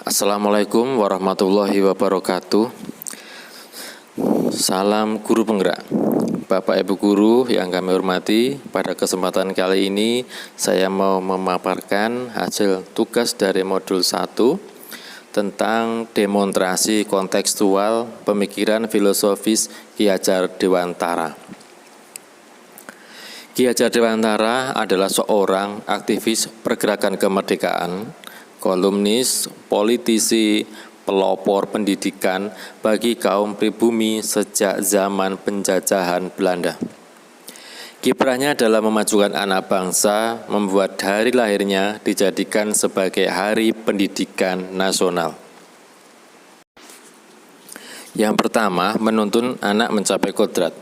Assalamualaikum warahmatullahi wabarakatuh. Salam guru penggerak. Bapak Ibu guru yang kami hormati, pada kesempatan kali ini saya mau memaparkan hasil tugas dari modul 1 tentang demonstrasi kontekstual pemikiran filosofis Ki Hajar Dewantara. Ki Hajar Dewantara adalah seorang aktivis pergerakan kemerdekaan, kolumnis, politisi, pelopor pendidikan bagi kaum pribumi sejak zaman penjajahan Belanda. Kiprahnya dalam memajukan anak bangsa membuat hari lahirnya dijadikan sebagai Hari Pendidikan Nasional. Yang pertama, menuntun anak mencapai kodrat.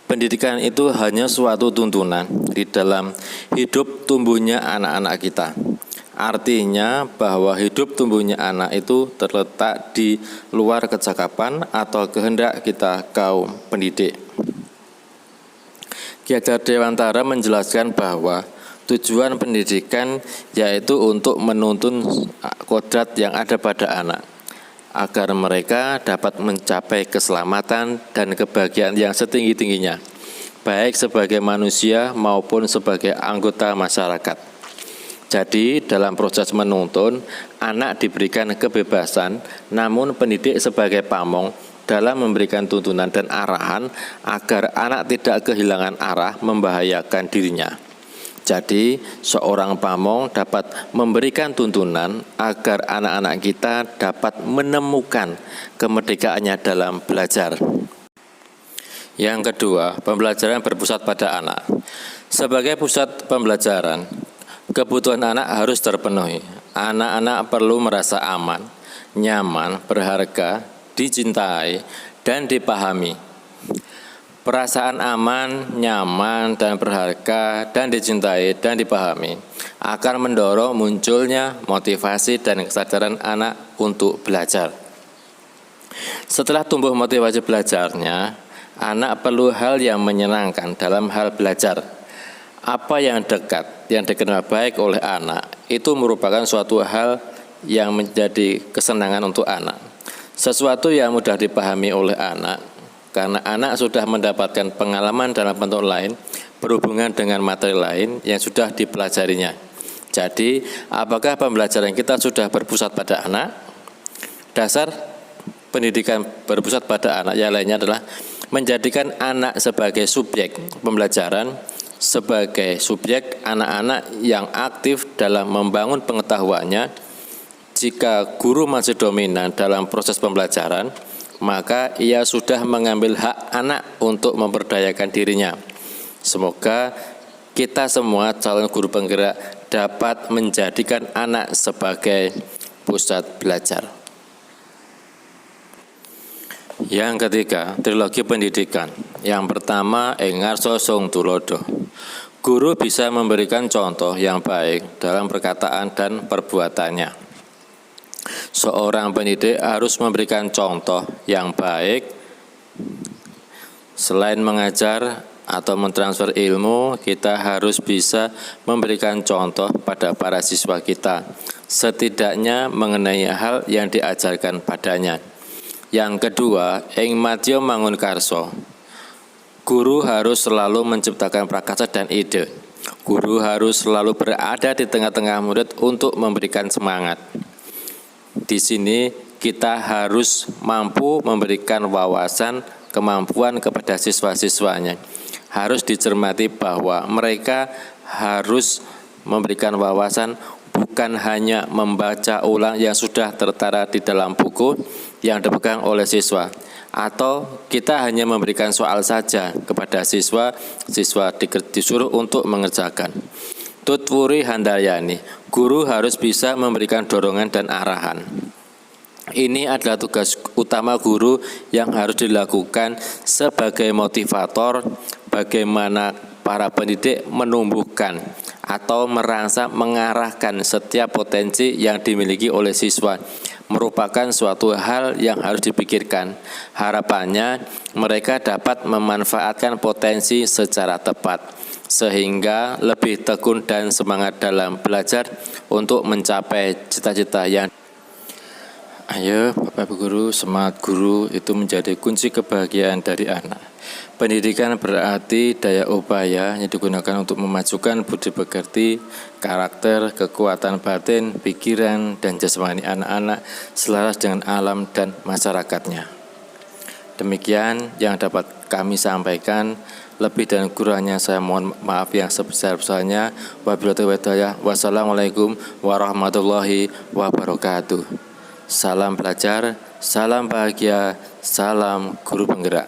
Pendidikan itu hanya suatu tuntunan di dalam hidup tumbuhnya anak-anak kita. Artinya bahwa hidup tumbuhnya anak itu terletak di luar kecakapan atau kehendak kita kaum pendidik. Ki Hajar Dewantara menjelaskan bahwa tujuan pendidikan yaitu untuk menuntun kodrat yang ada pada anak, agar mereka dapat mencapai keselamatan dan kebahagiaan yang setinggi-tingginya, baik sebagai manusia maupun sebagai anggota masyarakat. Jadi dalam proses menuntun, anak diberikan kebebasan, namun pendidik sebagai pamong dalam memberikan tuntunan dan arahan agar anak tidak kehilangan arah membahayakan dirinya. Jadi seorang pamong dapat memberikan tuntunan agar anak-anak kita dapat menemukan kemerdekaannya dalam belajar. Yang kedua, pembelajaran berpusat pada anak. Sebagai pusat pembelajaran, kebutuhan anak harus terpenuhi. Anak-anak perlu merasa aman, nyaman, berharga, dicintai, dan dipahami. Perasaan aman, nyaman, dan berharga, dan dicintai, dan dipahami akan mendorong munculnya motivasi dan kesadaran anak untuk belajar. Setelah tumbuh motivasi belajarnya, anak perlu hal yang menyenangkan dalam hal belajar. Apa yang dekat, yang dikenal baik oleh anak, itu merupakan suatu hal yang menjadi kesenangan untuk anak. Sesuatu yang mudah dipahami oleh anak, karena anak sudah mendapatkan pengalaman dalam bentuk lain, berhubungan dengan materi lain yang sudah dipelajarinya. Jadi, apakah pembelajaran kita sudah berpusat pada anak? Dasar pendidikan berpusat pada anak yang lainnya adalah menjadikan anak sebagai subjek pembelajaran, sebagai subjek anak-anak yang aktif dalam membangun pengetahuannya. Jika guru masih dominan dalam proses pembelajaran, maka ia sudah mengambil hak anak untuk memperdayakan dirinya. Semoga kita semua calon guru penggerak dapat menjadikan anak sebagai pusat belajar. Yang ketiga, trilogi pendidikan. Yang pertama, ing ngarsa sung tulodo. Guru bisa memberikan contoh yang baik dalam perkataan dan perbuatannya. Seorang pendidik harus memberikan contoh yang baik. Selain mengajar atau mentransfer ilmu, kita harus bisa memberikan contoh pada para siswa kita, setidaknya mengenai hal yang diajarkan padanya. Yang kedua, ing madya mangun karso. Guru harus selalu menciptakan prakarsa dan ide. Guru harus selalu berada di tengah-tengah murid untuk memberikan semangat. Di sini kita harus mampu memberikan wawasan, kemampuan kepada siswa-siswanya. Harus dicermati bahwa mereka harus memberikan wawasan, bukan hanya membaca ulang yang sudah tertara di dalam buku yang dipegang oleh siswa, atau kita hanya memberikan soal saja kepada siswa disuruh untuk mengerjakan. Tutwuri Handayani, guru harus bisa memberikan dorongan dan arahan. Ini adalah tugas utama guru yang harus dilakukan sebagai motivator bagaimana para pendidik menumbuhkan atau merangsang mengarahkan setiap potensi yang dimiliki oleh siswa merupakan suatu hal yang harus dipikirkan. Harapannya mereka dapat memanfaatkan potensi secara tepat sehingga lebih tekun dan semangat dalam belajar untuk mencapai cita-cita yang Ayo Bapak Ibu Guru, semangat guru itu menjadi kunci kebahagiaan dari anak. Pendidikan berarti daya upaya yang digunakan untuk memajukan budi pekerti, karakter, kekuatan batin, pikiran, dan jasmani anak-anak selaras dengan alam dan masyarakatnya. Demikian yang dapat kami sampaikan. Lebih dan kurangnya saya mohon maaf yang sebesar-besarnya. Wabillahi taufiq. Wassalamualaikum warahmatullahi wabarakatuh. Salam belajar, salam bahagia, salam guru penggerak.